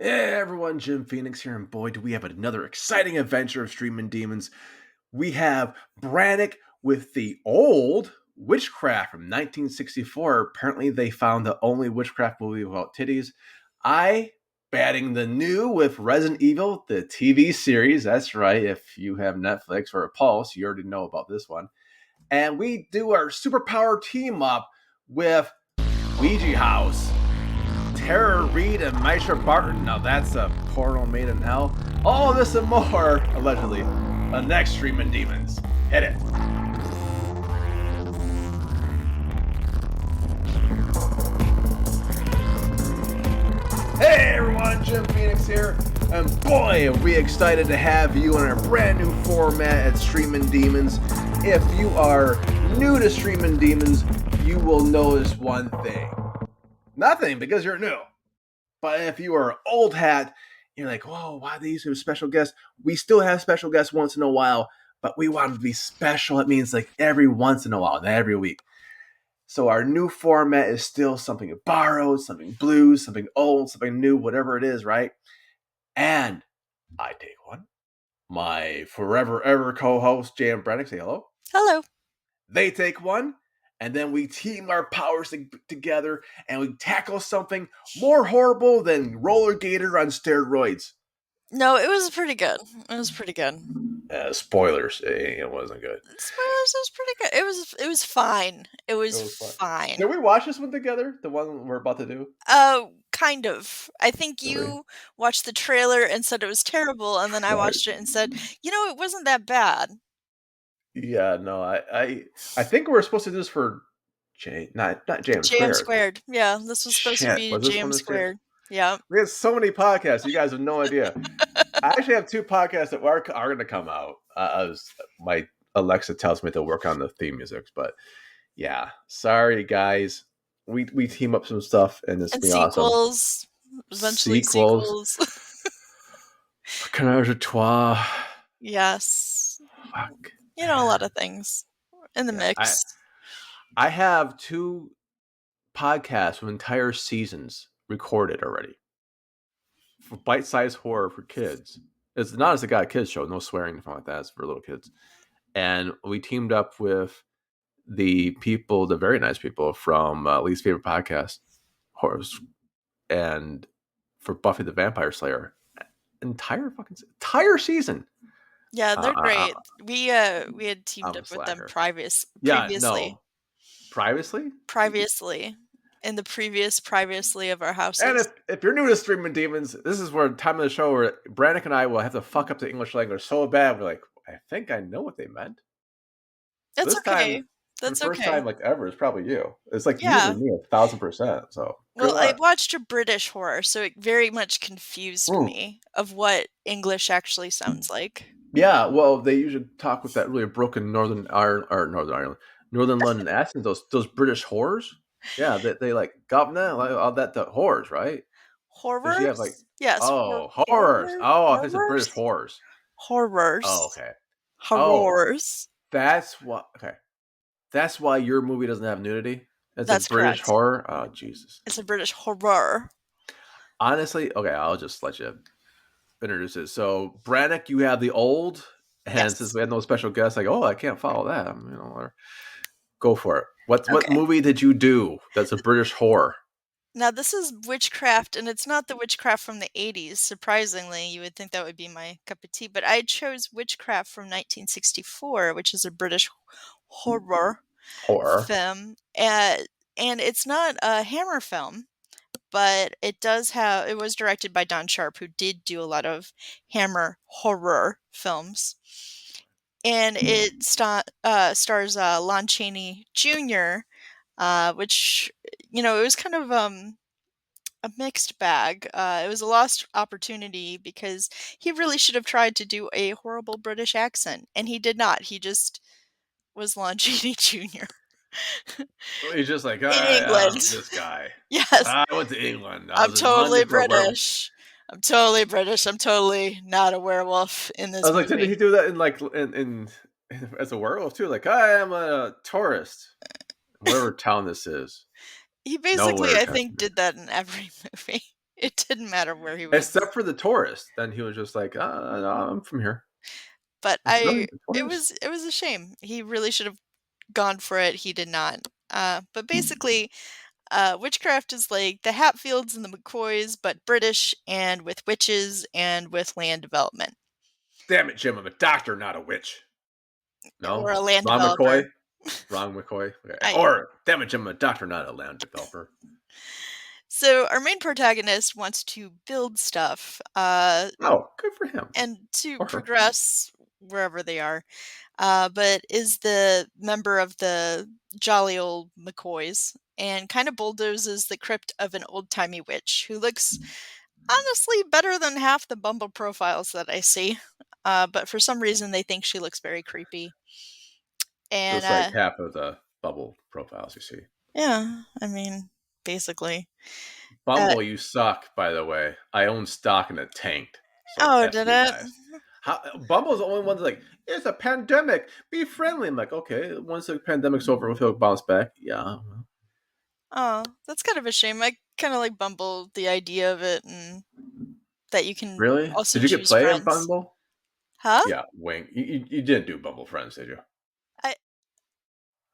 Hey everyone, Jim Phoenix here, and boy, do we have another exciting adventure of Streaming Demons. We have Brannick with the old Witchcraft from 1964. Apparently, they found the only witchcraft movie about titties. I batting the new with Resident Evil, the TV series. That's right, if you have Netflix or a Pulse, you already know about this one. And we do our superpower team up with Ouija House. Tara Reid and Misha Barton. Now that's a porno made in hell. All this and more, allegedly, on next Streaming Demons. Hit it. Hey everyone, Jim Phoenix here. And boy, are we excited to have you in our brand new format at Streaming Demons. If you are new to Streaming Demons, you will notice one thing. Nothing, because you're new. But if you are old hat, you're like, whoa, why do these have special guests? We still have special guests once in a while, but we want them to be special. It means like every once in a while, not every week. So our new format is still something borrowed, something blues, something old, something new, whatever it is, right? And I take one. My forever ever co-host, Jan Brennick, say hello. Hello. They take one. And then we team our powers together and we tackle something more horrible than Roller Gator on steroids. No, it was pretty good. It was pretty good. Spoilers. It wasn't good. Spoilers, it was pretty good. It was fine. It was fine. Did we watch this one together? The one we're about to do? Kind of. I think you watched the trailer and said it was terrible, and then I watched it and said, it wasn't that bad. Yeah, no, I think we were supposed to do this for not Jam Squared. Yeah, this was supposed to be Jam Squared. Yeah. We have so many podcasts. You guys have no idea. I actually have 2 podcasts that are going to come out. My Alexa tells me to work on the theme music, but yeah, sorry guys. We team up some stuff and it's be awesome. Eventually sequels. Canard de Trois. Yes. Fuck. A lot of things in the mix. I have 2 podcasts with entire seasons recorded already. For bite-sized horror for kids. It's not as a guy kids show, no swearing, nothing like that. It's for little kids. And we teamed up with the very nice people from Lee's favorite podcast, Horrors, and for Buffy the Vampire Slayer, entire season. Yeah, they're great. We had teamed up with them previously. Previously. In the previous previously of our houses. And if you're new to Streaming Demons, this is where time of the show where Brannick and I will have to fuck up the English language so bad. We're like, I think I know what they meant. That's okay. That's the first time like ever is probably you. It's like usually me 1,000%. So well, I watched a British horror, so it very much confused me of what English actually sounds like. Yeah, well, they usually talk with that really broken Northern London accent. Those British horrors. Yeah, they like governor, like all that the horrors, right? Horrors. You have like yes. Horrors. Oh, if it's a British horrors. Horrors. Oh, okay. Horrors. That's why your movie doesn't have nudity. That's a British horror. Oh, Jesus. It's a British horror. Honestly, okay, I'll just let you introduce it. So, Brannick, you have the old, and since we had no special guests, like, I can't follow that. Go for it. What movie did you do that's a British horror? Now, this is Witchcraft, and it's not the Witchcraft from the 80s. Surprisingly, you would think that would be my cup of tea, but I chose Witchcraft from 1964, which is a British horror film. And it's not a Hammer film, but it was directed by Don Sharp, who did do a lot of Hammer horror films. And it stars Lon Chaney Jr., which, it was kind of a mixed bag. It was a lost opportunity because he really should have tried to do a horrible British accent, and he did not. He just was Lon Chaney Jr. He's just like, in England. This guy. Yes. I went to England. I'm totally British. I'm totally British. I'm totally not a werewolf in this movie. Like, didn't he do that in as a werewolf too? Like, I am a tourist. Whatever town this is. He basically, I think, did that in every movie. It didn't matter where he was. Except for the tourist. Then he was just like, no, I'm from here. But It's really the it tourist. was a shame. He really should have gone for it. He did not. But basically, witchcraft is like the Hatfields and the McCoys, but British and with witches and with land development. Damn it, Jim. I'm a doctor, not a witch. Or No? a land Wrong developer. McCoy? Wrong McCoy? Okay. I Or, damn it, Jim. I'm a doctor, not a land developer. So our main protagonist wants to build stuff, Oh, good for him. and to Or her. progress wherever they are, but is the member of the jolly old McCoys and kind of bulldozes the crypt of an old-timey witch who looks honestly better than half the Bumble profiles that I see. But for some reason, they think she looks very creepy. And Just like half of the bubble profiles you see. yeah, I mean, basically. Uh, Bumble, you suck, by the way. I own stock in a tanked. So oh, F did you it? guys. Bumble's the only one that's like, it's a pandemic. Be friendly. I'm like, okay, once the pandemic's over, we'll bounce back. Yeah. Oh, that's kind of a shame. I kind of like Bumble, the idea of it, and that you can Really? also Did you get choose play in friends. Bumble? Huh? Yeah, wink. You didn't do Bumble Friends, did you? I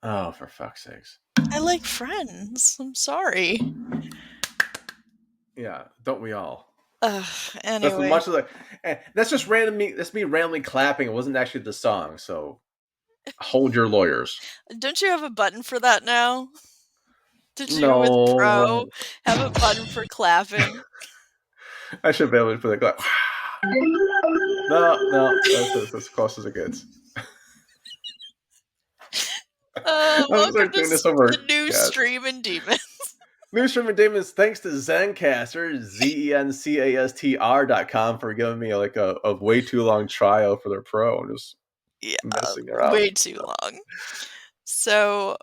Oh, for fuck's sakes. I like friends. I'm sorry. Yeah, don't we all? Ugh, That's as anyway. much as like, that's just randomly. That's me randomly clapping. It wasn't actually the song. So hold your lawyers. Don't you have a button for that now? Did you with Pro No, have a button for clapping? I should be able to put a clap. No, that's as close as it gets. I'm gonna Welcome start to doing this the over. new God. stream and demon. Newsroom and Demons, thanks to Zencaster, zencastr.com, for giving me like a way too long trial for their pro and just Yeah, messing around. way too long. So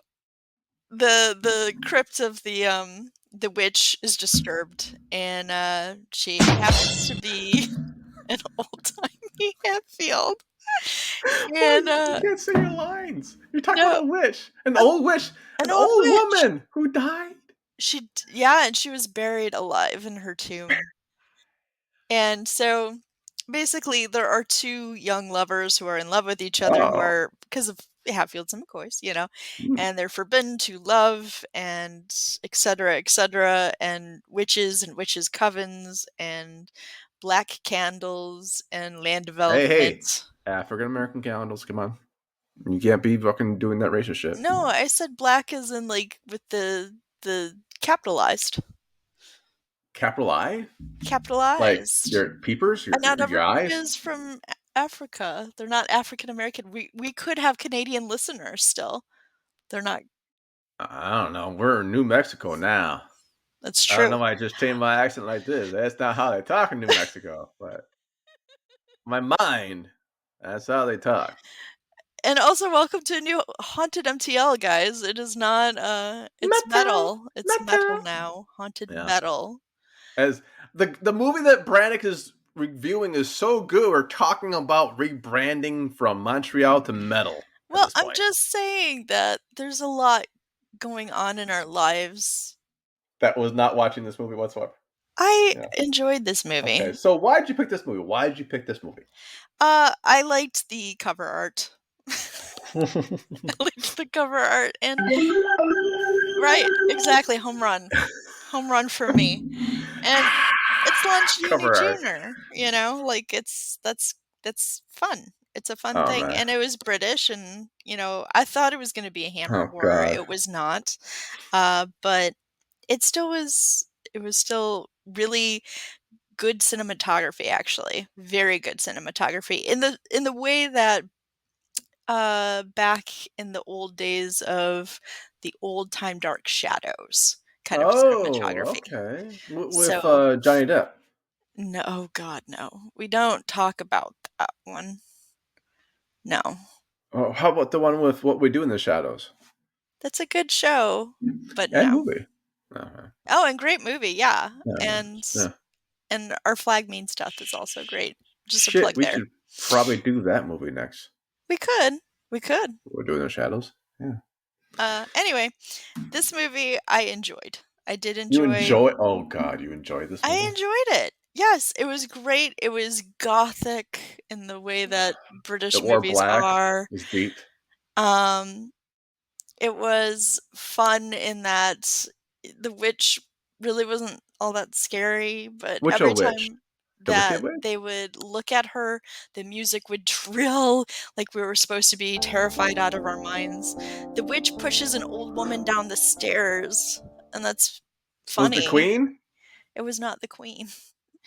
the crypt of the witch is disturbed, and she happens to be an old-timey Hatfield. And You can't say your lines. You're talking no, about a witch, an an old old witch. woman who died. Yeah, and she was buried alive in her tomb. And so basically there are two young lovers who are in love with each other who Oh, are because of Hatfields and McCoys, and they're forbidden to love and et cetera, and witches covens and black candles and land hey, development. African American calendars, come on. You can't be fucking doing that racist shit. No, I said black as in like with the capitalized. Capital I? Like Capitalized. your peepers, And not your everybody eyes? is from Africa. They're not African American. We could have Canadian listeners still. They're not. I don't know. We're in New Mexico now. That's I don't true. know why I just changed my accent like this. That's not how they talk in New Mexico, but my mind, that's how they talk. And also welcome to a new Haunted MTL, guys. It is not it's Metal, metal. It's metal metal. now. Haunted Yeah. metal. As the movie that Brannick is reviewing is so good, we're talking about rebranding from Montreal to metal at Well, this I'm point. just saying that there's a lot going on in our lives. That was not watching this movie whatsoever. I Yeah. enjoyed this movie. Okay, so why did you pick this movie? Why did you pick this movie? I liked the cover art. I liked the cover art and right, exactly, home run. Home run for me. And it's Lon Chaney Cover art. Jr., like that's fun. It's a fun Oh thing. man. And it was British and, I thought it was gonna be a Hammer Oh horror. god. It was not. But it was still really good cinematography actually. Very good cinematography. In the way that back in the old days of the old time Dark Shadows kind of Oh, cinematography. okay. With So Johnny Depp. no, oh god, no. We don't talk about that one. No. Oh, how about the one with What We Do in the Shadows? That's a good show, but And no. movie. Okay. Oh, and great movie, yeah. Yeah. And Yeah. and Our Flag Means Death is also great. Just a Shit, plug we there. should probably do that movie next. We could. We could. We're doing the shadows. Yeah. Anyway, this movie I enjoyed. I did You enjoy. enjoy? Oh God, you enjoyed this I movie? enjoyed it. Yes, it was great. It was gothic in the way that It British wore movies black. are. It was deep. Um, it was fun in that the witch really wasn't all that scary, but Which a every witch? time The Wicked that Witch? they would look at her, the music would trill like we were supposed to be terrified out of our minds. The witch pushes an old woman down the stairs, and that's Was the funny. Queen? It was not the queen.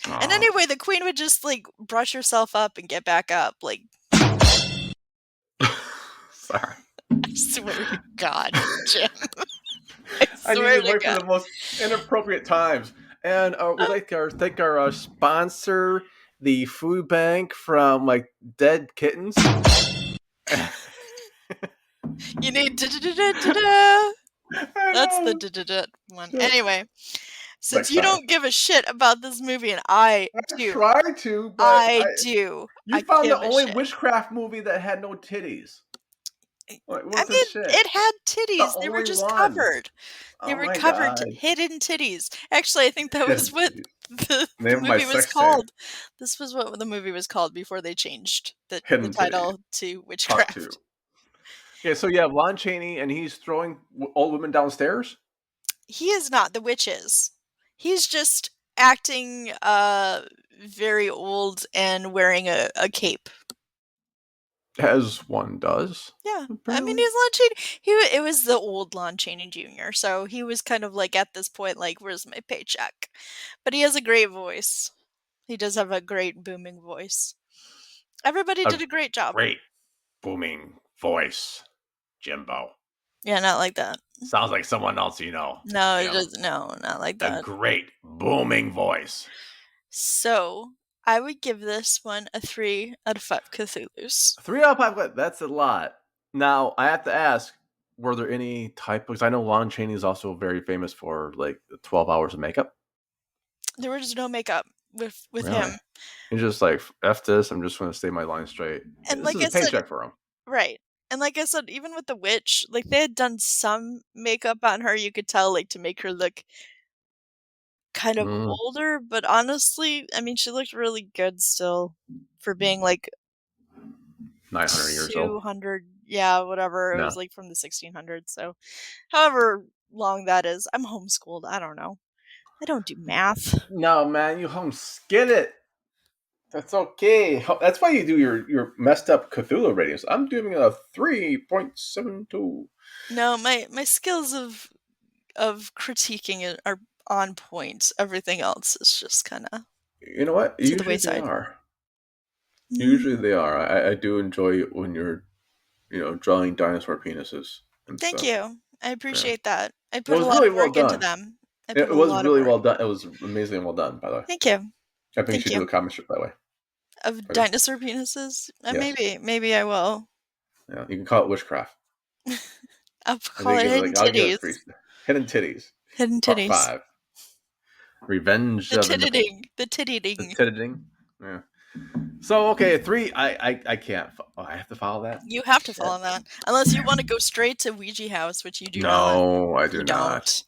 And Oh, anyway, the queen would just like brush herself up and get back up. Like, sorry. I swear to God, Jim. I I need swear to to wait for God. the most inappropriate times. And we'd like to thank our sponsor, the food bank from like dead kittens. You need da-da-da-da-da-da. I That's the know. da-da-da one. Shit. Anyway, since Next you time. don't give a shit about this movie, and I I do, tried to, but I do. you I found the give a only shit. witchcraft movie that had no titties. Like, I what the mean, shit? it had The titties. They were only just one. covered. They Oh were my covered god. hidden titties. Actually, I think that was Hidden what titties. the Name of my movie was sex tape. called. This was what the movie was called before they changed the Hidden titties. title to Part two. Witchcraft. Okay, so you have Lon Chaney, and he's throwing old women downstairs. He is not, the witch is. He's just acting very old and wearing a cape. As one does, Yeah, I mean apparently. he's Lon Chaney. It was the old Lon Chaney Jr. So he was kind of like at this point, like, where's my paycheck? But he has a great voice. He does have a great booming voice. Everybody A did a great job. great booming voice, Jimbo. Yeah, not like that. Sounds like someone else you know, No, it Jim. does. No, not like A that. great booming voice. So I would give this one a 3 out of 5 Cthulhu's. 3 out of 5. That's a lot. Now I have to ask: were there any type? Because I know Lon Chaney is also very famous for like 12 hours of makeup. There was no makeup with Really? him. He's just like, F this. I'm just going to stay my line straight. And This like is a I said, paycheck for him. right. And like I said, even with the witch, like they had done some makeup on her, you could tell, like, to make her look kind of Mm, older, but honestly, I mean, she looked really good still for being like 900 years old. 200, yeah, whatever. It No. was like from the 1600s, so however long that is. I'm homeschooled. I don't know. I don't do math. No, man, you home skid it. That's okay. That's why you do your messed up Cthulhu ratings. I'm doing a 3.72. No, my skills of critiquing it are on point. Everything else is just kind of You know what? to the Usually they wayside. are. Usually Mm. they are. I do enjoy it when you're, drawing dinosaur penises and Thank stuff. you. I Yeah. appreciate that. I It put a was lot really of well work into done. them. I put It a was lot of really work. well done. It was amazingly well done, by the way. Thank you. I think you Thank should do you. a comic strip, by the way. Of Okay. dinosaur penises? Yes. Maybe I will. Yeah. You can call it witchcraft. I'll I call think it it's like hidden I'll give it free. titties. Hidden titties. Hidden Part titties. 5. Revenge The of the nipple. titting. The The titting. titting. Yeah. So okay, 3. I can't. Oh, I have to follow that. You have to Shit. follow that. Unless you want to go straight to Ouija House, which you do not. No, I do You not. don't.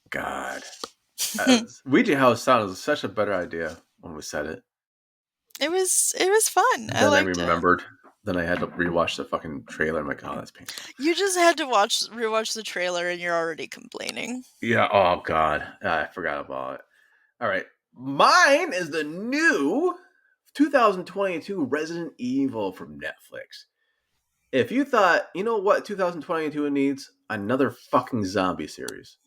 God. Ouija House sounded such a better idea when we said it. It was fun. I Then I liked it. remembered. Then I had to rewatch the fucking trailer. I'm like, oh, that's painful. You just had to rewatch the trailer and you're already complaining. Yeah. Oh God, I forgot about it. All right, mine is the new 2022 Resident Evil from Netflix. If you thought, you know what 2022 needs? Another fucking zombie series.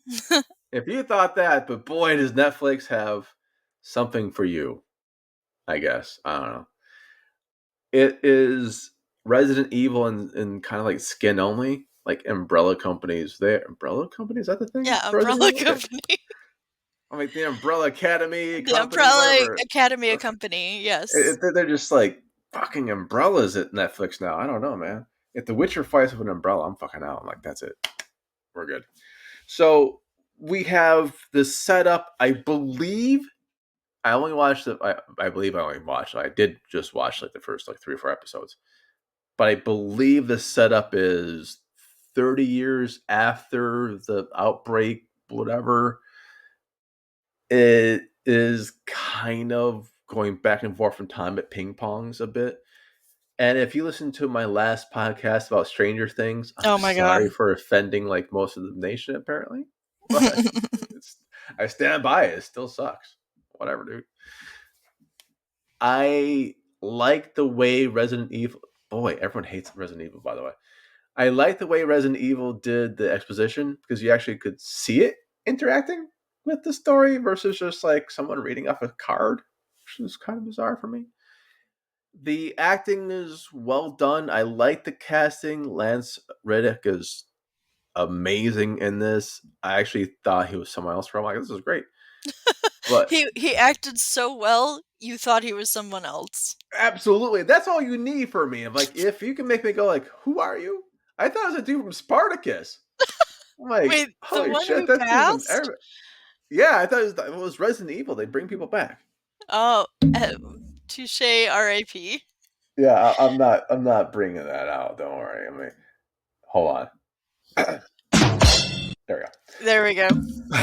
If you thought that, but boy, does Netflix have something for you. I guess. I don't know. It is Resident Evil and kind of like skin only, like Umbrella companies. There, Umbrella company, is that the thing Yeah, for Resident Umbrella Evil? Okay. Company. I mean, the Umbrella Academy The company, Umbrella whatever. Academy Okay. Company, yes. They're just like fucking umbrellas at Netflix now. I don't know, man. If The Witcher fights with an umbrella, I'm fucking out. I'm like, that's it. We're good. So we have the setup. I believe I only watched the. I believe I only watched. I did just watch like the first like 3 or 4 episodes, but I believe the setup is 30 years after the outbreak, whatever. It is kind of going back and forth from time. It ping pongs a bit. And if you listen to my last podcast about Stranger Things, I'm Oh my god. sorry for offending like most of the nation, apparently. But it's, I stand by it. It still sucks. Whatever, dude. I like the way Resident Evil. Boy, everyone hates Resident Evil, by the way. I like the way Resident Evil did the exposition because you actually could see it interacting with the story versus just like someone reading off a card, which is kind of bizarre for me. The acting is well done. I like the casting. Lance Reddick is amazing in this. I actually thought he was someone else from like this is great. But He acted so well, you thought he was someone else. absolutely, that's all you need for me. I'm like, if you can make me go like, who are you? I thought it was a dude from Spartacus. I'm like, Wait, the holy one shit, who that dude from passed? yeah, I thought it was Resident Evil. They bring people back. Oh, touche, R.I.P. Yeah, I'm not bringing that out. Don't worry. I mean, hold on. There There we go. we go.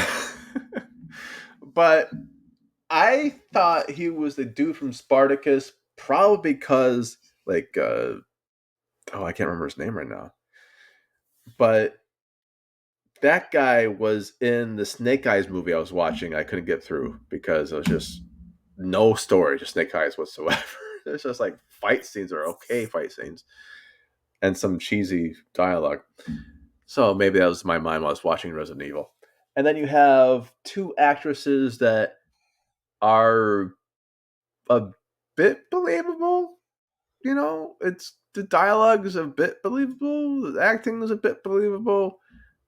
But I thought he was the dude from Spartacus, probably because like oh, I can't remember his name right now. But that guy was in the Snake Eyes movie I was watching. I couldn't get through because it was just no story, just Snake Eyes whatsoever. It's just like fight scenes are okay fight scenes and some cheesy dialogue. So maybe that was my mind while I was watching Resident Evil. And then you have two actresses that are a bit believable. You know, it's the dialogue is a bit believable, the acting is a bit believable.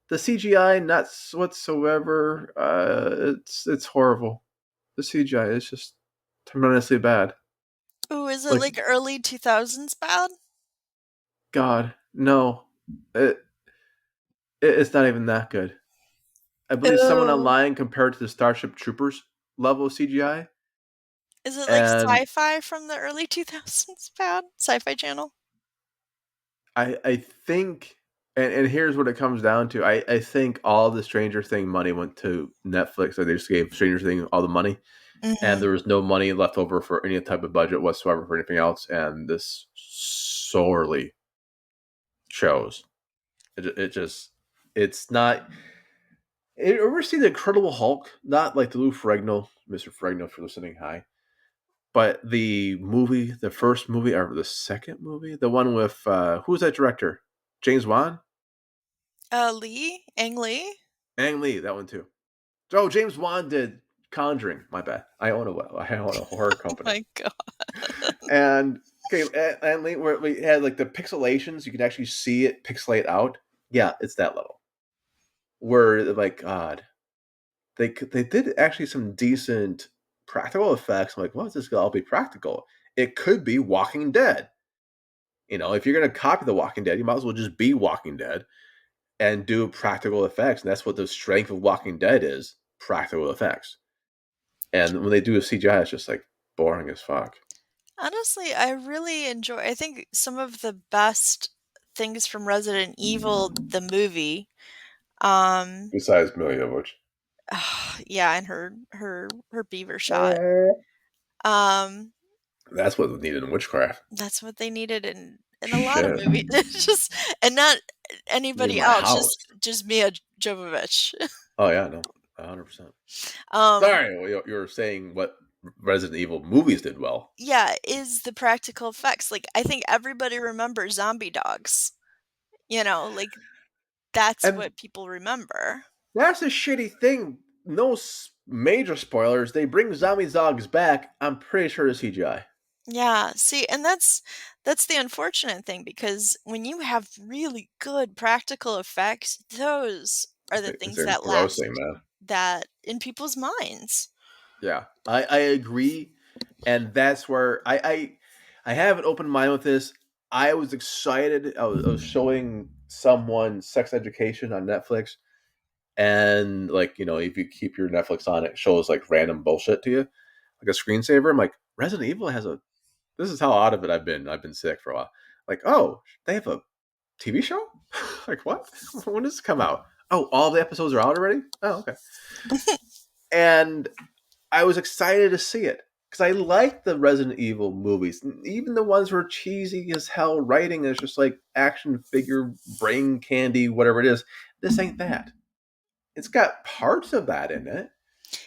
The CGI, not whatsoever. It's horrible. The CGI is just tremendously bad. Ooh, is it Like like early 2000s bad? God, no, it, it's not even that good. I believe someone Oh. online compared to the Starship Troopers level of CGI, Is it like and sci-fi from the early 2000s bad? Sci-fi channel? I think, and here's what it comes down to. I think all the Stranger Thing money went to Netflix. So they just gave Stranger Thing all the money, and Mhm. there was no money left over for any type of budget whatsoever for anything else. And this sorely shows. It just it's not. Ever see the Incredible Hulk? Not like the Lou Ferrigno, Mr. Ferrigno, for listening. Hi. But the movie, the first movie or the second movie, the one with who was that director? James Wan, Lee? Ang Lee? Ang Lee, that one too. Oh, James Wan did Conjuring. My bad. I own a horror Oh company, my god. and okay, and where we had like the pixelations, you can actually see it pixelate out. Yeah, it's that level. Where like God, they did actually some decent practical effects. I'm like, well, this gonna all be practical? It could be Walking Dead. You know, if you're gonna copy The Walking Dead, you might as well just be Walking Dead and do practical effects. And that's what the strength of Walking Dead is: practical effects. And when they do a CGI, it's just like boring as fuck. Honestly, I really enjoy I think some of the best things from Resident Evil, the movie, um, Besides Mila Jovovich. yeah, and her beaver shot. Um, That's what was needed in witchcraft. that's what they needed in a lot of Shit. movies. Just and not In anybody my else, house. just Mia Jovovich. Oh yeah, no, 100%. Um, Sorry, well, you were saying what Resident Evil movies did well, yeah, is the practical effects. Like, I think everybody remembers zombie dogs, like, that's and what people remember. that's a shitty thing. No major spoilers. They bring zombie dogs back. I'm pretty sure it's CGI. Yeah, see, and that's the unfortunate thing because when you have really good practical effects, those are the It's things that engrossing, last man. that in people's minds. Yeah, I agree, and that's where I have an open mind with this. I was excited. I was showing someone Sex Education on Netflix, and like if you keep your Netflix on, it shows like random bullshit to you, like a screensaver. I'm like, Resident Evil has a. This is how out of it I've been. I've been sick for a while. Like, oh, they have a TV show. Like, what? When does this come out? Oh, all the episodes are out already. Oh, okay. And I was excited to see it because I like the Resident Evil movies, even the ones where cheesy as hell writing is just like action figure, brain candy, whatever it is. This ain't that. It's got parts of that in it.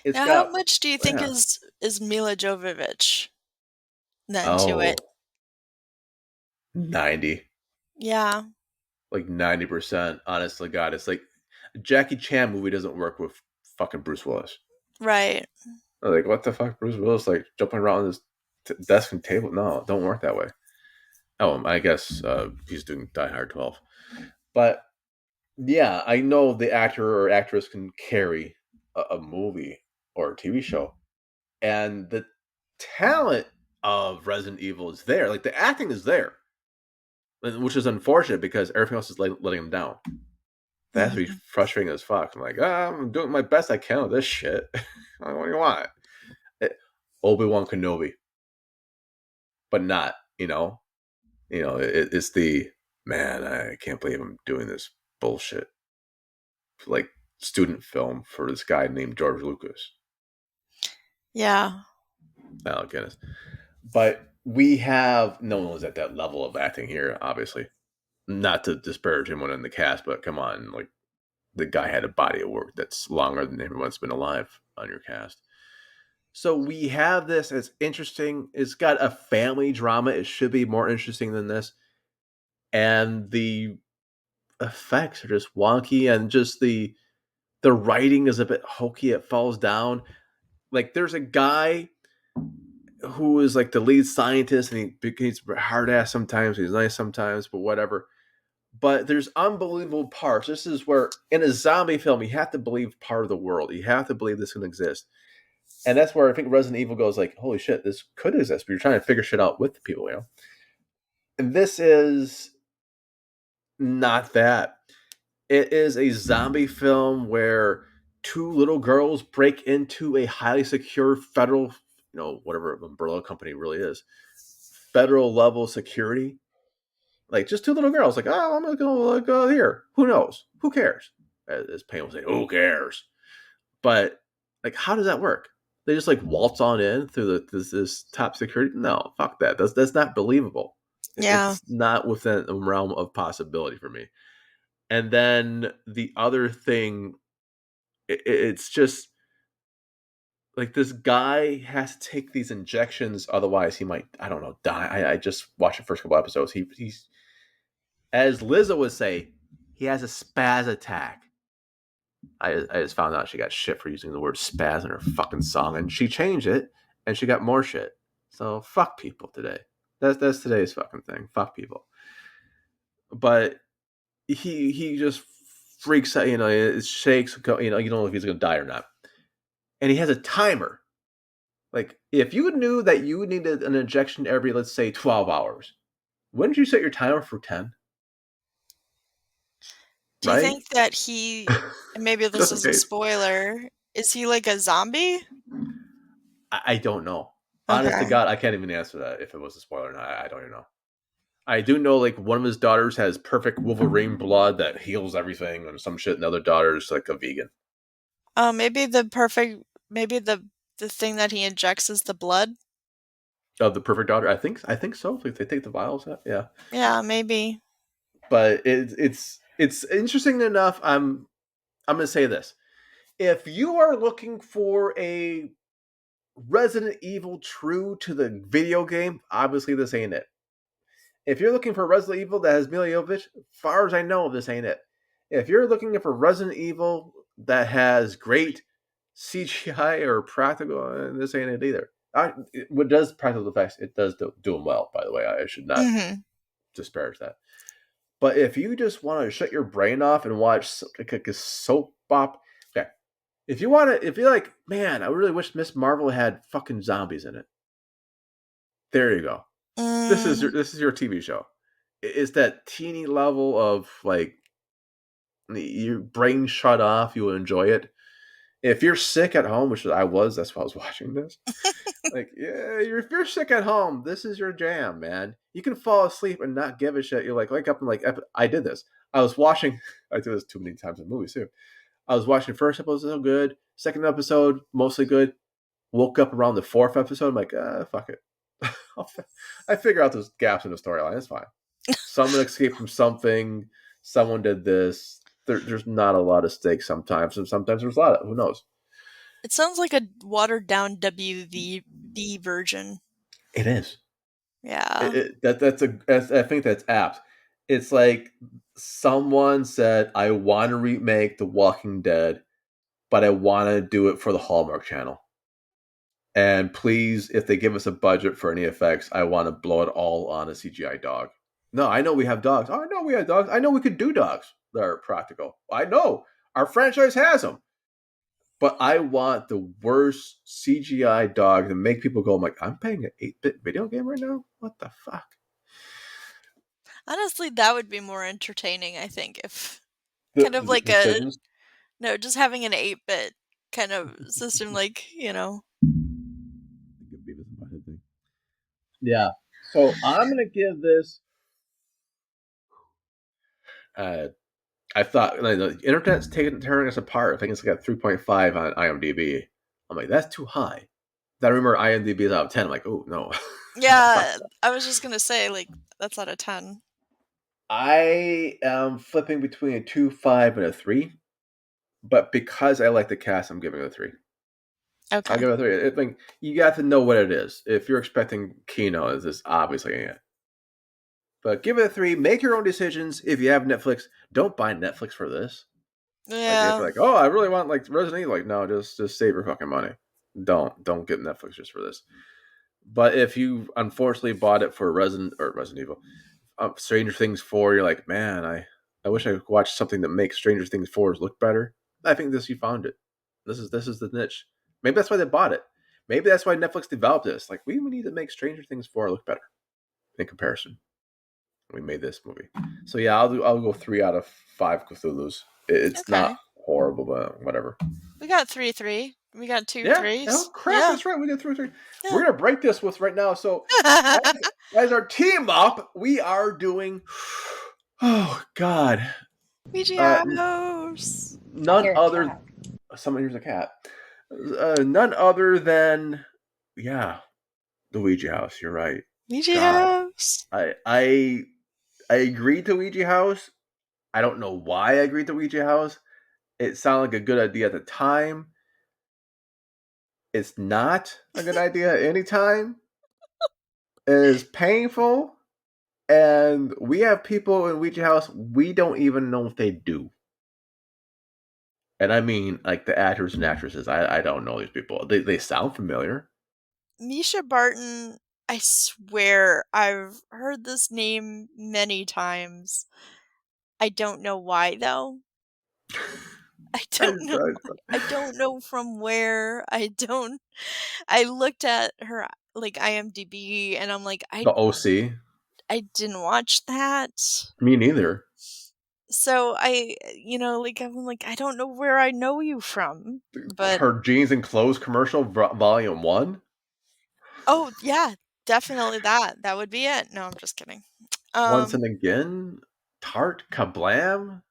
It's Now, how got much do you think yeah. is Mila Jovovich then to Oh, it? 90, Yeah, like 90%. Honestly, God, it's like a Jackie Chan movie doesn't work with fucking Bruce Willis. right. Like, what the fuck, Bruce Willis, like jumping around this desk and table? No, don't work that way. Oh, I guess he's doing Die Hard 12. But yeah, I know the actor or actress can carry a movie or a TV show, and the talent of Resident Evil is there. Like the acting is there, which is unfortunate because everything else is letting them down. That has to be Mhm. frustrating as fuck. I'm like, I'm doing my best I can with this shit. What do you want? Obi-Wan Kenobi, but not, it's the man. I can't believe I'm doing this bullshit, like student film for this guy named George Lucas. Yeah. Oh goodness! But we have no one was at that level of acting here. Obviously, not to disparage anyone in the cast, but come on, like the guy had a body of work that's longer than everyone's been alive on your cast. So we have this. It's interesting. It's got a family drama. It should be more interesting than this. And the effects are just wonky, and just the writing is a bit hokey. It falls down. Like there's a guy who is like the lead scientist, and he's hard ass sometimes. He's nice sometimes, but whatever. But there's unbelievable parts. This is where in a zombie film you have to believe part of the world. You have to believe this can exist. And that's where I think Resident Evil goes like, holy shit, this could exist, but you're trying to figure shit out with the people. And this is not that. It is a zombie film where two little girls break into a highly secure federal, whatever umbrella company really is, federal level security. Like just two little girls, like, oh, I'm gonna go here. Who knows? Who cares? As Payne will say, who cares? But like, how does that work? They just like waltz on in through this top security? No, fuck that. That's not believable. Yeah. It's not within the realm of possibility for me. And then the other thing, it's just like this guy has to take these injections, otherwise he might, I don't know, die. I just watched the first couple episodes. He's as Lizzo would say, he has a spaz attack. I just found out she got shit for using the word spaz in her fucking song, and she changed it, and she got more shit. So fuck people today. That's today's fucking thing. Fuck people. But he just freaks out. It shakes. You don't know if he's gonna die or not, and he has a timer. Like if you knew that you needed an injection every, let's say, 12 hours, wouldn't you set your timer for 10? Do you Right? think that he, and maybe this Just in is a case. spoiler, is he like a zombie? I don't know. Honest to Okay. God, I can't even answer that if it was a spoiler or not. I don't even know. I do know like one of his daughters has perfect Wolverine blood that heals everything and some shit, and the other daughter's like a vegan. Maybe maybe the thing that he injects is the blood. Of the perfect daughter, I think so. Like they take the vials out, yeah. Yeah, maybe. But it's interesting enough. I'm gonna say this: if you are looking for a Resident Evil true to the video game, obviously this ain't it. If you're looking for Resident Evil that has Mila Jovovich, far as I know, this ain't it. If you're looking for Resident Evil that has great CGI or practical, this ain't it either. What does practical effects? It does do them well, by the way. I should not Mhm. disparage that. But if you just want to shut your brain off and watch like a soap op, okay. If you're like, man, I really wish Miss Marvel had fucking zombies in it. There you go. Mm, This is your TV show. It's that teeny level of like your brain shut off. You will enjoy it. If you're sick at home, which I was, that's why I was watching this. Like, yeah, if you're sick at home, this is your jam, man. You can fall asleep and not give a shit. You're like, wake up and like, I did this. I was watching. I do this too many times in movies too. I was watching the first episode, so good. Second episode, mostly good. Woke up around the fourth episode. I'm like, fuck it. I figure out those gaps in the storyline. It's fine. Someone escaped from something. Someone did this. There's not a lot of stakes sometimes, and sometimes there's a lot of who knows. It sounds like a watered down WVB version. It is. Yeah. I think that's apt. It's like someone said, "I want to remake The Walking Dead, but I want to do it for the Hallmark Channel. And please, if they give us a budget for any effects, I want to blow it all on a CGI dog." No, I know we have dogs. Oh, I know we have dogs. I know we could do dogs that are practical. I know our franchise has them. But I want the worst CGI dog to make people go, I'm like, I'm playing an 8-bit video game right now? What the fuck? Honestly, that would be more entertaining, I think, if kind of The like a decisions. no, just having an 8-bit kind of system, like, you know. Yeah. So I'm gonna give this. Uh, I thought like, the internet's tearing us apart. I think it's got 3.5 on IMDb. I'm like, that's too high. Then I remember IMDb is out of 10. I'm like, oh no. Fuck Yeah, that. I was just gonna say, like, that's out of 10. I am flipping between a 2, 5, and a 3. But because I like the cast, I'm giving it a 3. I'll Okay. give it a 3. I think you got to know what it is. If you're expecting Kino, is this obviously it. But give it a 3. Make your own decisions. If you have Netflix, don't buy Netflix for this. Like if Yeah. like, oh, I really want like Resident Evil, like no, just save your fucking money. Don't get Netflix just for this. But if you unfortunately bought it for Resident Evil, Stranger Things 4, you're like, man, I wish I could watch something that makes Stranger Things 4 look better. I think you found it. This is the niche. Maybe that's why they bought it. Maybe that's why Netflix developed this. Like we need to make Stranger Things 4 look better in comparison. We made this movie. So yeah, I'll go 3 out of 5 Cthulhu's. It's Okay. not horrible, but whatever. We got 3-3. We got two Yeah. Oh threes. crap! Yeah. That's right. We got 3. We're Yeah. gonna break this with right now. So as our team up, we are doing. Oh God! Ouija Uh, House. I none hear a other. cat. Someone here's a cat. None other than yeah, the Ouija House. You're right. Ouija God, House. I agreed to Ouija House. I don't know why I agreed to Ouija House. It sounded like a good idea at the time. It's not a good idea at any time. It is painful. And we have people in Ouija House we don't even know if they do. And I mean, like the actors and actresses. I don't know these people. They sound familiar. Misha Barton, I swear I've heard this name many times. I don't know why though. I I, don't know. I don't know from where. I looked at her like IMDb and I'm like the OC. I didn't watch that. Me neither. So like I'm like I don't know where I know you from. But Her jeans and clothes commercial, volume 1. oh yeah, definitely that. That would be it. No, I'm just kidding. Once Um and again, Tart Kablam.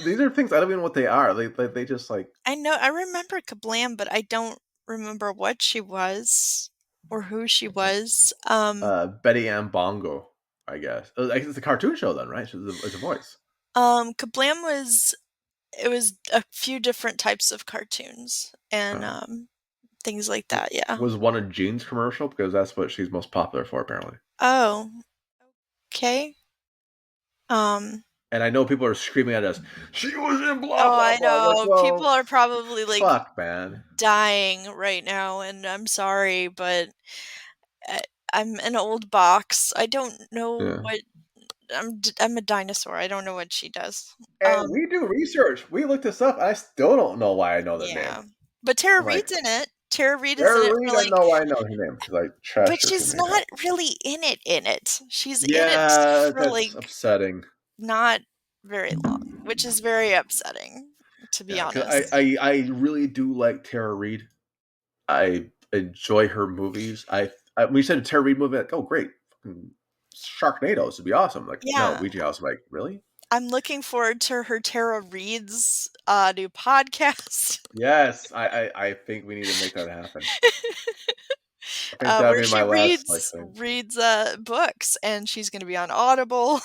These are things I don't even know what they are. They just like I know I remember Kablam, but I don't remember what she was or who she was. Betty Ann Bongo, I guess. It's a cartoon show then, right? It's a voice. Kablam was it was a few different types of cartoons and Uh, things like that, yeah. was one a jeans commercial because that's what she's most popular for apparently. Oh, okay. Um And I know people are screaming at us. She was in blah oh, blah I blah. I'm like, know. People well, are probably like fuck, man. dying right now and I'm sorry, but I, I'm an old box. I don't know Yeah. what I'm a dinosaur. I don't know what she does. And we do research. We looked this up. I still don't know why I know the name. Yeah. But Tara I'm like, Reid's in it. Tara Reid is in Tara it Reid, for I like know why I know her name because I but trashed her too she's many not times. really in it. She's in it Yeah, for that's like upsetting. not very long, which is very upsetting to be Yeah, because honest. I really do like Tara Reid. I enjoy her movies. When you said a Tara Reid movie, like, oh great, fucking Sharknadoes would be awesome. Like no, Yeah. Ouija House. I'm like really? I'm looking forward to her Tara Reid's new podcast. Yes, I think we need to make that happen. I think that would Where be she my last reads thing. reads books, and she's going to be on Audible.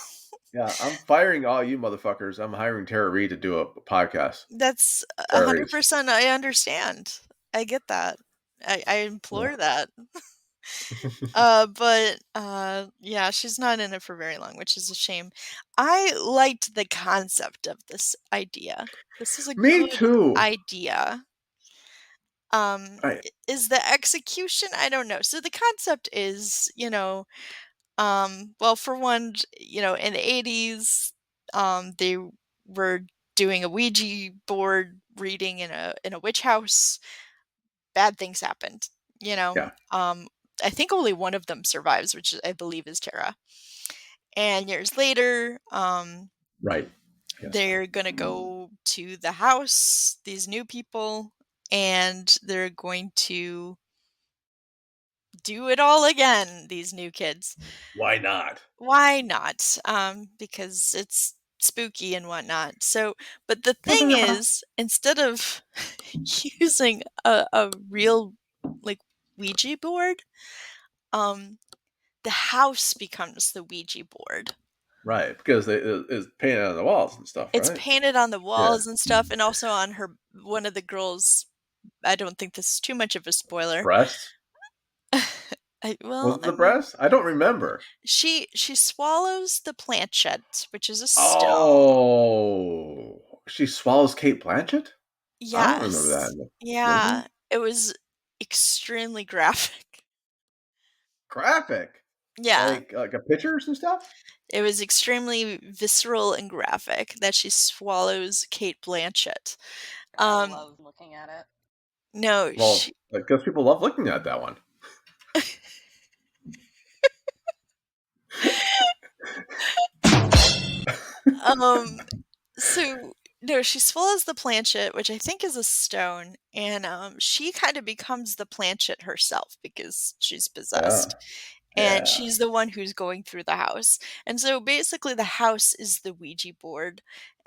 Yeah, I'm firing all you motherfuckers. I'm hiring Tara Reid to do a podcast. That's Tara Reid's. 100%. I understand. I get that. I Yeah. implore that. Yeah, she's not in it for very long, which is a shame. I liked the concept of this idea. This is a Me good too. idea. I Is the execution? I don't know. So the concept is, well, for one, in the 80s, they were doing a Ouija board reading in a witch house. Bad things happened, you know. yeah, I think only one of them survives, which I believe is Tara. And years later, right. Yes. they're gonna go to the house, these new people, and they're going to do it all again, these new kids. Why not? Why not? Because it's spooky and whatnot. So, but the thing is, instead of using a real, like, Ouija board, um, the house becomes the Ouija board. Right, because it's painted on the walls and stuff, It's right? painted on the Yeah. walls and stuff, and also on her one of the girls. I don't think this is too much of a spoiler. Breasts? Was Well, it I the mean, breast? I don't remember. she swallows the planchette, which is a stone. Oh, she swallows Kate Blanchett? I don't remember that Yes. in the movie. Yeah, it was extremely graphic. Graphic, Yeah, like a pictures and stuff. it was extremely visceral and graphic that she swallows Kate Blanchett. I Um, love looking at it. no, Well, because people love looking at that one. um, so no, she swallows the planchette, which I think is a stone, and she kind of becomes the planchette herself because she's Yeah, possessed. And yeah. she's the one who's going through the house. And so basically the house is the Ouija board,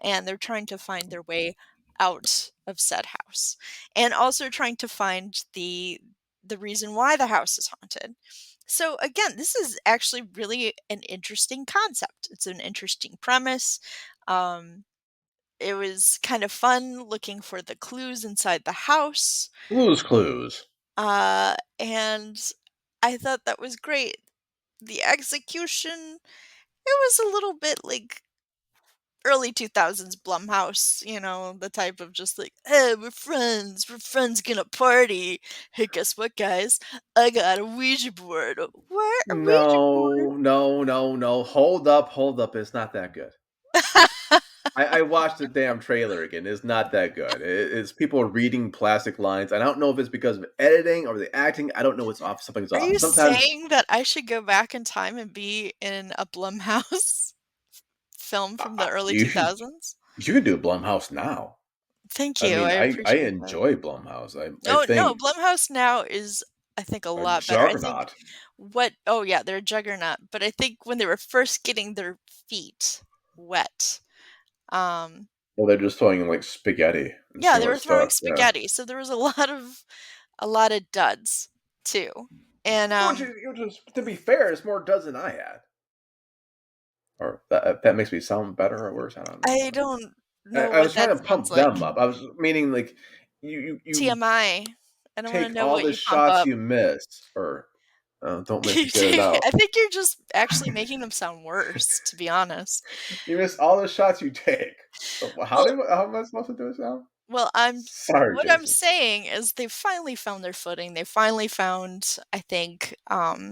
and they're trying to find their way out of said house. And also trying to find the reason why the house is haunted. So again, this is actually really an interesting concept. It's an interesting premise. Um it was kind of fun looking for the clues inside the house. Blue's Clues. And I thought that was great. The execution, it was a little bit like early 2000s Blumhouse, the type of just like, hey, we're friends gonna party. Hey, guess what, guys? I got a Ouija board. What? A Ouija board? No, no, no, no. Hold up. It's not that good. I watched the damn trailer again. It's not that good. It's people reading plastic lines. I don't know if it's because of editing or the acting. I don't know what's off. Something's Are off. you Sometimes saying that I should go back in time and be in a Blumhouse film from the early you should 2000s? you can do Blumhouse now. Thank I you. mean, I I appreciate that. enjoy Blumhouse. I Oh, no, think Blumhouse now is, I think, a a lot better. I think juggernaut. oh, yeah, they're a juggernaut, but I think when they were first getting their feet wet, um, Well, they're just throwing in like spaghetti and yeah, seeing they what were throwing stuck. Yeah. spaghetti, so there was a lot of duds too. And, Which is, to be fair, it's more duds than I had. Or that makes me sound better or worse. I don't know. I don't I, know I what was trying that to sounds pump like. them up. I was meaning like you TMI. I don't wanna take know all what the you pump shots up. you miss, or don't make me You get it take out. I think you're just actually making them sound worse, to be honest. You miss all the shots you take. Well How am I supposed to do it now? well, Sorry, what I'm Jason. saying is they finally found their footing. They finally found, I think, a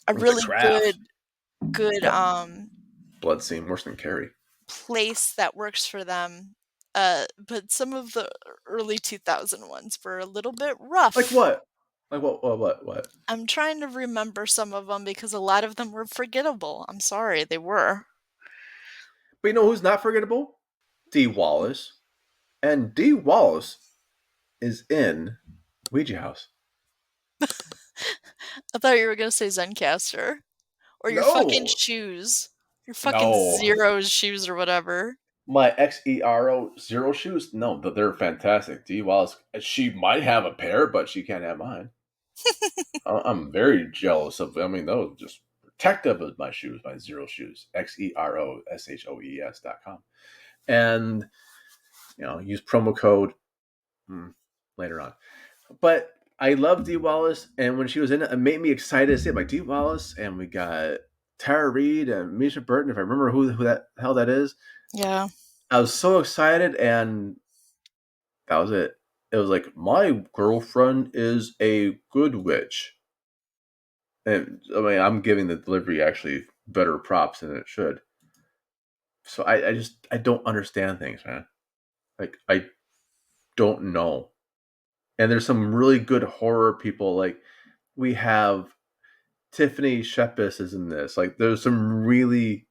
The really craft. good, Yep. Blood seemed worse than Carrie. place that works for them. But some of the early 2000 ones were a little bit Like rough. what? Like what? I'm trying to remember some of them because a lot of them were forgettable. I'm sorry, they were. But you know who's not forgettable? Dee Wallace. And Dee Wallace is in Ouija House. I thought you were gonna say Zencaster or your fucking No, shoes. Your fucking No, Zero's shoes or whatever. my XERO Zero shoes. No, they're fantastic. D Wallace, she might have a pair, but she can't have mine. I'm very jealous of. I mean, those just protective of my shoes, my Zero shoes. XEROSHOES.com, and use promo code later on. But I love Dee Wallace, and when she was in it, it made me excited to see it. Like Dee Wallace, and we got Tara Reid and Misha Burton, if I remember who that hell that is. Yeah. I was so excited, and that was it. It was like, my girlfriend is a good witch. And I mean, I'm giving the delivery actually better props than it should. So I don't understand things, man. Like, I don't know. And there's some really good horror people. Like, we have Tiffany Shepis is in this. Like, there's some really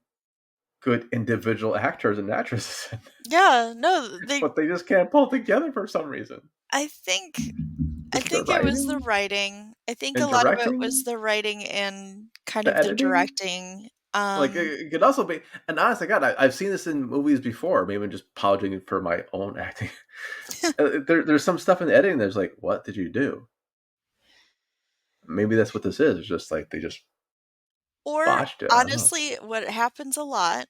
good individual actors and actresses in this, Yeah, no, they but they just can't pull it together for some reason. I think I Is it the think it was the writing writing. I think a and lot of it was directing, the writing and kind the of the editing? directing. Like, it could also be, and honestly, God, I've seen this in movies before. Maybe I'm just apologizing for my own acting. There's some stuff in the editing that's like, what did you do? Maybe that's what this is. It's just like they just Or botched it. I don't know. honestly, what happens a lot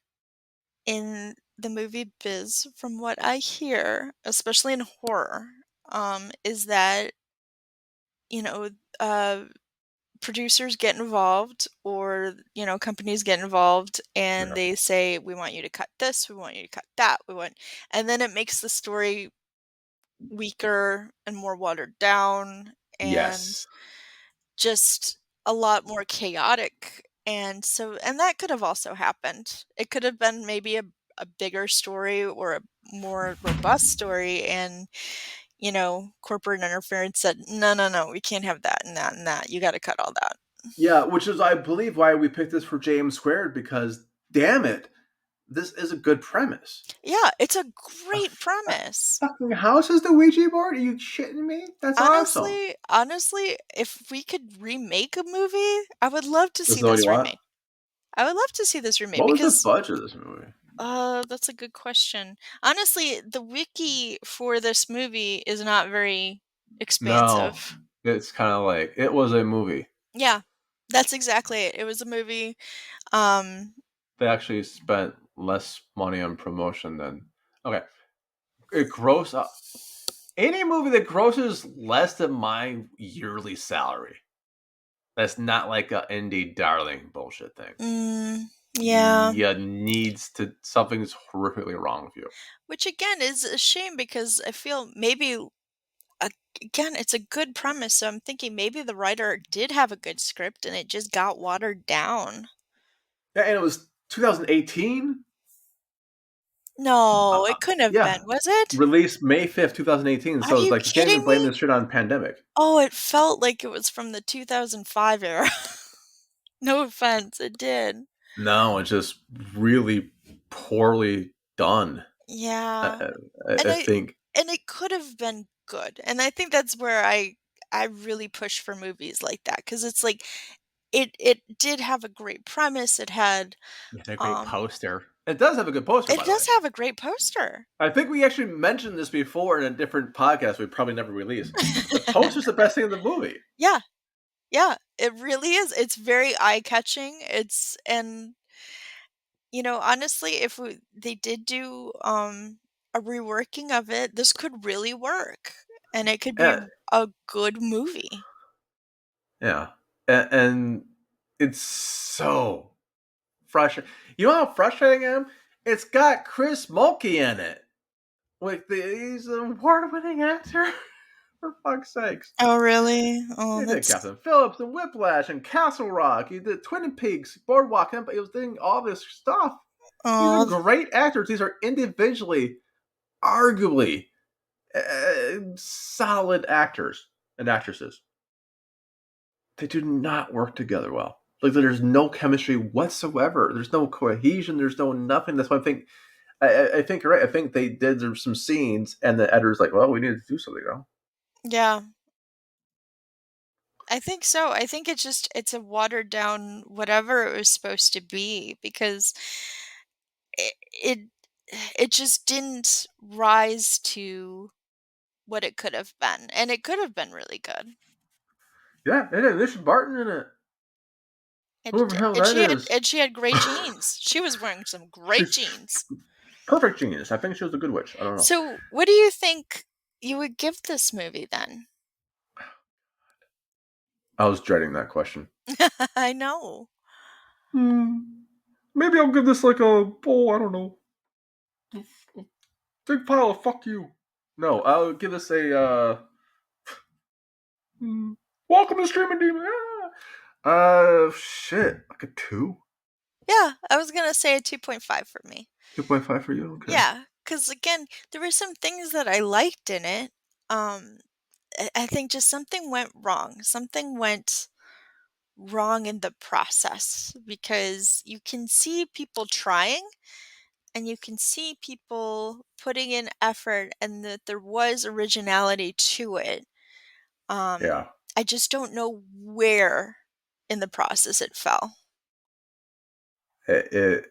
in the movie biz, from what I hear, especially in horror, is that, you know, uh, producers get involved or, companies get involved and Yeah. they say, we want you to cut this, we want you to cut that, and then it makes the story weaker and more watered down and Yes. just a lot more chaotic. And that could have also happened. It could have been maybe a bigger story or a more robust story, and corporate interference said, no, no, no, we can't have that and that and that. You got to cut all that. Yeah, which is, I believe, why we picked this for James Squared, because damn it, this is a good premise. Yeah, it's a A, great a premise. fucking house is the Ouija board? Are you shitting me? That's awesome. Honestly, if we could remake a movie, I would love to This see is what you this want? remade. I would love to see this remade What was the because budget of this movie? that's a good question. Honestly, the wiki for this movie is not very No, expansive. it's kind of like, it was a movie. Yeah, that's exactly it. It was a movie. Um, They actually spent less money on promotion than. Okay. It gross up. Any movie that grosses less than my yearly salary. That's not like a indie darling bullshit thing. mm, yeah. Yeah, needs to, something's horrifically wrong with you. Which again is a shame because I feel maybe again it's a good premise. So I'm thinking maybe the writer did have a good script and it just got watered down. Yeah, and it was 2018. No, it couldn't have Yeah, been, was it? released May 5th, 2018. Are So it's you like, you can't even kidding blame me? this shit on pandemic. Oh, it felt like it was from the 2005 era. No offense, it did. No, it's just really poorly done. Yeah. I, And I think. it could have been good. And I think that's where I really push for movies like that cuz it's like it did have a great premise. It had It's a great um poster. It does have a good poster, it by the way. does have a great poster. I think we actually mentioned this before in a different podcast we probably never released. The poster's the best thing in the movie. Yeah. Yeah, it really is. It's very eye-catching. It's and honestly, if they did do a reworking of it, this could really work and it could be Yeah, a good movie. yeah, and it's so frustrating. You know how frustrating I am? It's got Chris Mulkey in it. Like, he's an award-winning actor. For fuck's sakes. Oh, really? He Oh, did that's Captain Phillips and Whiplash and Castle Rock. He did Twin Peaks, Boardwalk Empire. He was doing all this stuff. These are oh, great actors. These are individually, arguably, solid actors and actresses. They do not work together well. Like, there's no chemistry whatsoever. There's no cohesion. There's no nothing. That's why I think I think you're right. I think they did some scenes, and the editor's like, "Well, we need to do something now." yeah. I think so. I think it's a watered down whatever it was supposed to be because it it just didn't rise to what it could have been, and it could have been really good. Yeah, it is. There's Barton in it. Whoever the hell that is. And she had great jeans. She was wearing some great She's jeans. perfect genius. I think she was a good witch. I don't know. So, what do you think you would give this movie then? I was dreading that question. I know. Hmm. Maybe I'll give this like a, oh, I don't know, a big pile of fuck you. No, I'll give this a, welcome to Streaming Demon. Shit, like a 2? Yeah, I was gonna say a 2.5 for me. 2.5 for you? Okay. Yeah, because again, there were some things that I liked in it. Um, I think just something went wrong. Something went wrong in the process because you can see people trying and you can see people putting in effort and that there was originality to it. Um, Yeah. I just don't know where in the process it fell. It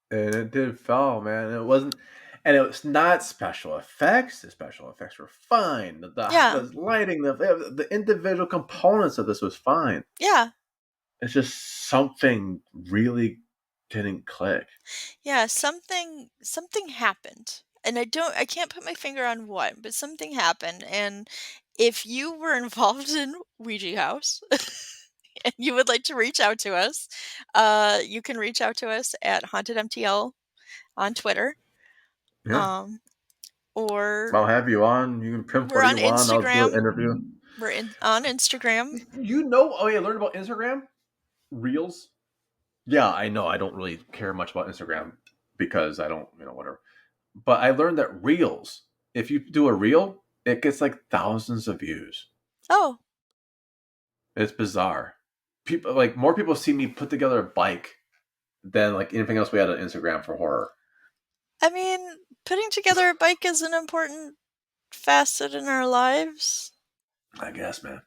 and it did fall, man. It wasn't, and it was not special effects. The special effects were fine. Yeah, The lighting, the individual components of this was fine. yeah, It's just something really didn't click. yeah. Something happened, and I can't put my finger on what, but something happened. And if you were involved in Ouija House, and you would like to reach out to us, you can reach out to us at Haunted MTL on Twitter, Yeah, um, or I'll have you on. You can pimp we're whatever on you want. I'll do an Instagram. interview. On Instagram. You know? Oh yeah, learn about Instagram Reels. Yeah, I know. I don't really care much about Instagram because I don't, whatever. But I learned that Reels, if you do a Reel, it gets like thousands of views. Oh, It's bizarre. People like more people see me put together a bike than like anything else we had on Instagram for horror. I mean, putting together a bike is an important facet in our lives. I guess, man.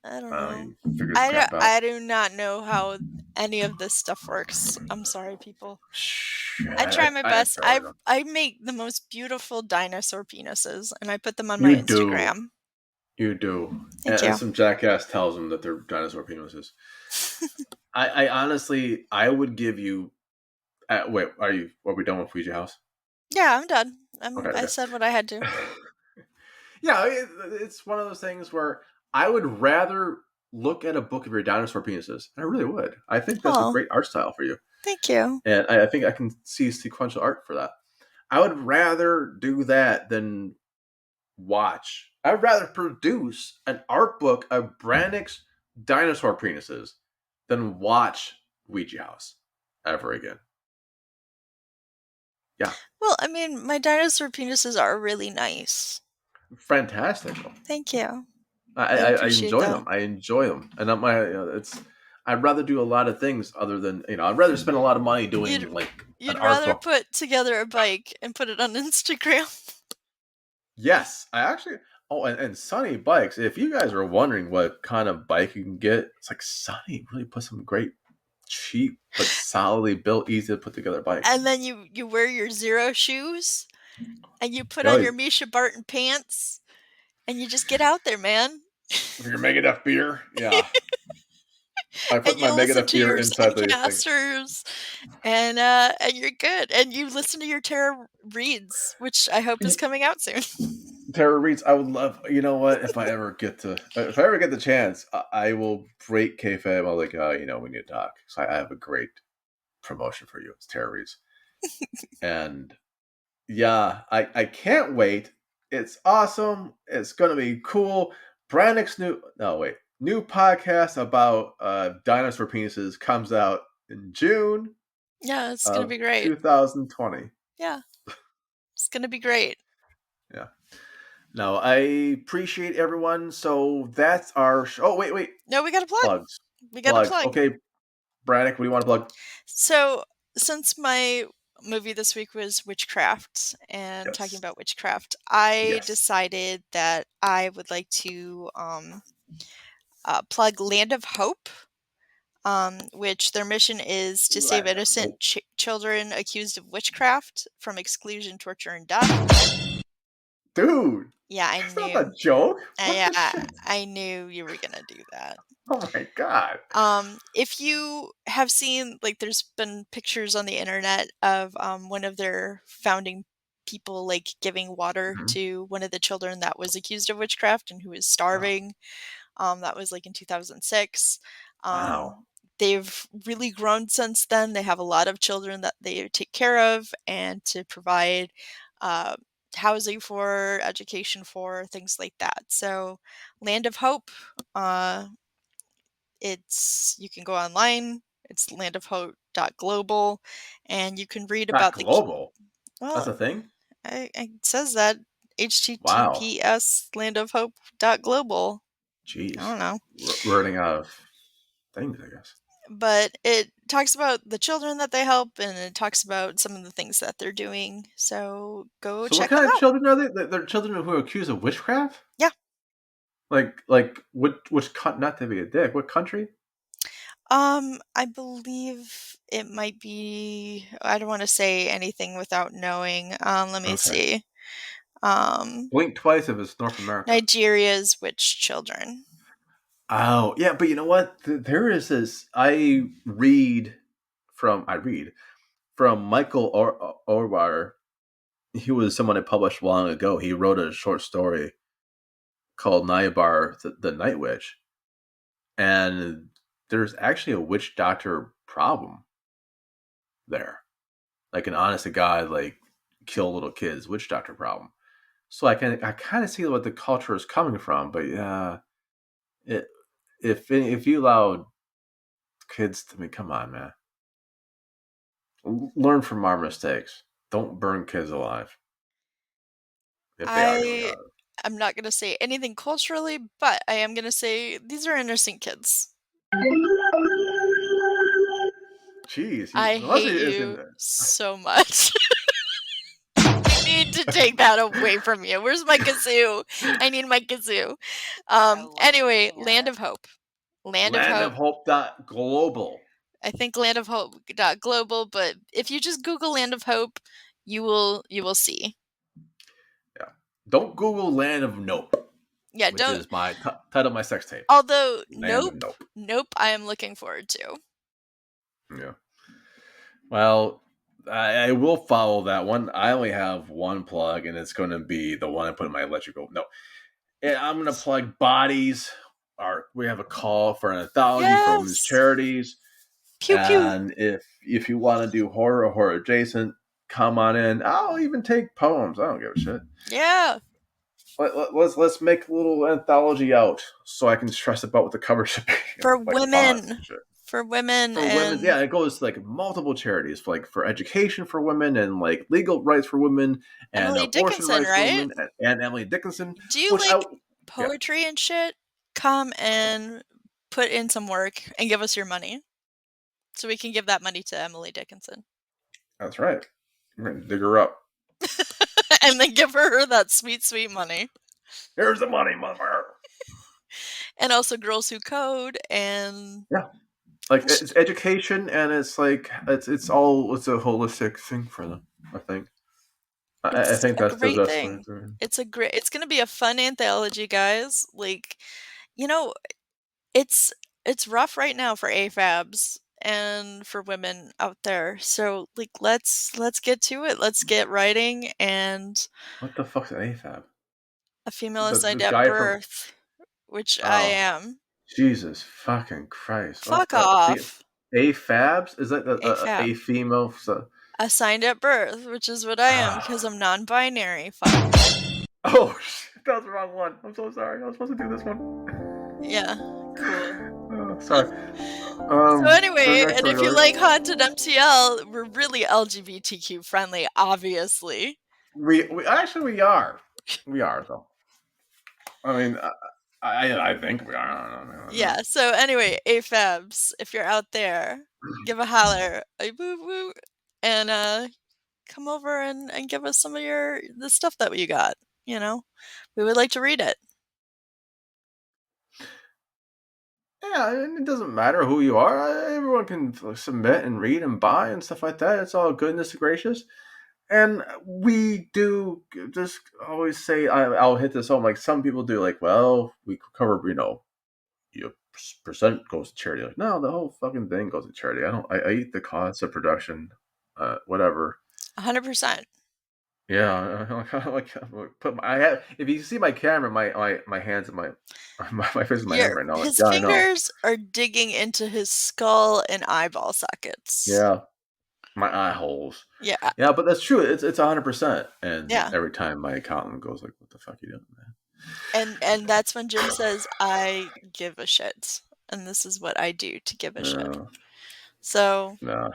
I don't I don't know. even figure this crap out. I do not know how any of this stuff works. I'm sorry, people. Shh, I try my I best. barely know. I make the most beautiful dinosaur penises, and I put them on my You do. Instagram. You do. Thank And you. some jackass tells them that they're dinosaur penises. I honestly, I would give you. Wait, are we done with Ouija House? Yeah, I'm done. Okay, I okay. said what I had to. Yeah, it's one of those things where I would rather look at a book of your dinosaur penises. I really would. I think that's a Oh, great art style for you. thank you. And I think I can see sequential art for that. I would rather do that than watch. I'd rather produce an art book of Brannick's dinosaur penises than watch Ouija House ever again. Yeah, Well, I mean, my dinosaur penises are really nice. fantastic. Thank you. I, I I, I appreciate enjoy that. them. I enjoy them, and I'm my it's. I'd rather do a lot of things other than I'd rather spend a lot of money You'd doing like an you'd art rather book. put together a bike and put it on Instagram. Yes, I actually. Oh, and Sunny bikes. If you guys are wondering what kind of bike you can get, it's like Sunny really put some great, cheap but solidly built, easy to put together bikes. And then you wear your Zero shoes and you put on Oh, your Misha Barton pants and you just get out there, man. your Megadeth beer, yeah. I And put my you listen Megadeth to beer your inside the thing. Zencasters and you're good. And you listen to your Tara Reads, which I hope is coming out soon. Tara Reeds, I would love. You know what? If I ever get the chance, I will break kayfabe. I'll like, we need to talk. So I have a great promotion for you. It's Tara Reeds, and yeah, I can't wait. It's awesome. It's gonna be cool. Brannick's new podcast about dinosaur penises comes out in June Yeah, it's gonna of be great. 2020. Yeah, it's gonna be great. Yeah. No, I appreciate everyone. So that's our show. Oh, wait. No, we got a plug. Plugs. We got a Plugs. plug. Okay, Braddock, what do you want to plug? So, since my movie this week was Witchcraft and talking Yes. about witchcraft, I Yes. decided that I would like to plug Land of Hope, which their mission is to save Land of innocent Hope. children accused of witchcraft from exclusion, torture, and death. Dude, Yeah, I that's not a knew. joke. What Yeah, the shit? I knew you were gonna do that. Oh my god. If you have seen, like, there's been pictures on the internet of one of their founding people, like, giving water Mhm. to one of the children that was accused of witchcraft and who was Oh, starving. That was like in 2006. wow. They've really grown since then. They have a lot of children that they take care of and to provide uh, housing for, education for, things like that. So, Land of Hope, uh, it's you can go online. It's landofhope.global, and you can read Not about global. That's well, a thing? it says that Wow. https landofhope.global. I Jeez. don't know. We're running out of things, I guess. But it talks about the children that they help, and it talks about some of the things that they're doing. So go So what check them kind of out. children are they? They're children who are accused of witchcraft? Yeah. Like which not to be a dick, what country? I believe it might be. I don't want to say anything without knowing. Let me Okay. see. Um, Blink twice if it's North America. Nigeria's witch children. Oh, yeah, but you know what? There is this. I read from Michael Orwar. He was someone I published long ago. He wrote a short story called Nyabar, the Night Witch, and there's actually a witch doctor problem there, like an honest to god, like kill little kids witch doctor problem. So I kind of see what the culture is coming from, but yeah, it if you allow kids to, I mean, come on, man, learn from our mistakes. Don't burn kids alive if they are going I on. am not going to say anything culturally, but I am going to say these are innocent kids. Jeez, I unless hate it is in you there. so much. I need to take that away from you. Where's my kazoo? I need my kazoo. I love Anyway, looking at Land it. of Hope. Land of Land Hope. of Hope dot global. I think Land of Hope global, but if you just Google Land of Hope, you will see. Yeah. Don't Google Land of Nope, Yeah, which don't. is my title of my sex tape. Although Land of nope, Nope. nope, I am looking forward to. Yeah. Well, I will follow that one. I only have one plug, and it's going to be the one I put in my electrical. No, I'm going to plug Bodies. We have a call for an anthology for women's Yes. charities, Pew pew. and if you want to do horror or horror adjacent, come on in. I'll even take poems. I don't give a shit. Yeah. Let's make a little anthology out so I can stress about what the cover should be, For like fonts women. and shit. For women For women, and yeah, it goes to like multiple charities, like for education for women and like legal rights for women and Emily abortion Dickinson, rights for right? women and Emily Dickinson, Do you which I like yeah, poetry and shit? Come and put in some work and give us your money so we can give that money to Emily Dickinson. that's right. We're gonna dig her up. And then give her that sweet, sweet money. Here's the money, mother. And also Girls Who Code and Yeah, like it's education and it's like it's a holistic thing for them. I think. I it's think a that's the great best way thing. to. It's gonna be a fun anthology, guys. Like, you know, it's it's rough right now for AFABs and for women out there. So like let's get to it. Let's get writing and What the fuck's an AFAB? a female The assigned at guy from birth, which I oh am. Jesus fucking Christ! What Fuck the off. AFABs? Is that a AFAB. female? So, Assigned at birth, which is what I am because ah. I'm non-binary. Fuck. Oh shit, that was the wrong one. I'm so sorry. I was supposed to do this one. Yeah, cool. Oh, sorry. So The anyway, next and one, if you like haunted MTL, we're really LGBTQ friendly, obviously. we actually we are though. I mean, I think we are. I don't know. Yeah, so anyway, AFABs, if you're out there, give a holler, a woo woo, and come over and give us some of the stuff that you got, you know? We would like to read it. Yeah, and it doesn't matter who you are. Everyone can submit and read and buy and stuff like that. It's all goodness gracious. And we do just always say, I'll hit this home. Like some people do, like, well, we cover, your percent goes to charity. Like, no, the whole fucking thing goes to charity. I eat the cost of production, whatever. 100%. Yeah, like I have. If you see my camera, my hands and my my face and my hands right now. Like, His yeah, I know. fingers are digging into his skull and eyeball sockets. Yeah, my eye holes. Yeah, Yeah, but that's true. It's 100%. And yeah. every time my accountant goes like, "What the fuck you doing, man?" And that's when Jim says, "I give a shit, and this is what I do to give a shit." No, So, no.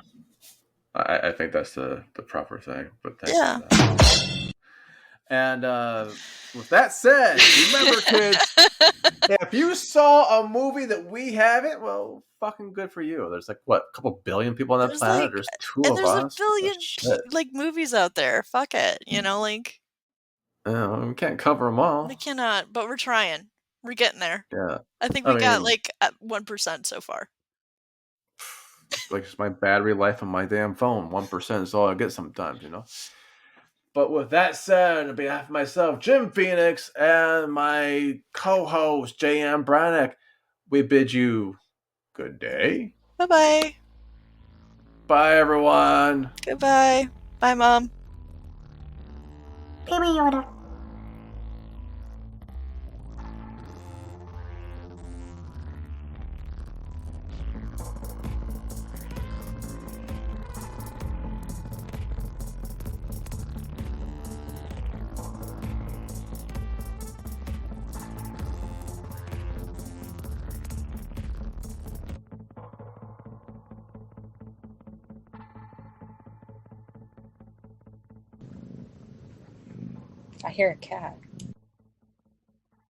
I think that's the proper thing. But thank you for yeah. that. And with that said, remember, kids, if you saw a movie that we haven't, well, fucking good for you. There's like what, a couple billion people on that There's planet. like There's two and of there's a us. Well, billion shit. like movies out there. Fuck it, like Yeah, we can't cover them we all. cannot, but we're trying. We're getting there. Yeah, I think I we got mean, like at 1% so far. like it's my battery life on my damn phone. 1% is all I get sometimes. But with that said, on behalf of myself, Jim Phoenix, and my co-host J.M. Brannick, we bid you good day. Bye-bye. Bye, everyone. Goodbye. Bye, Mom. Baby Yoda. I hear a cat.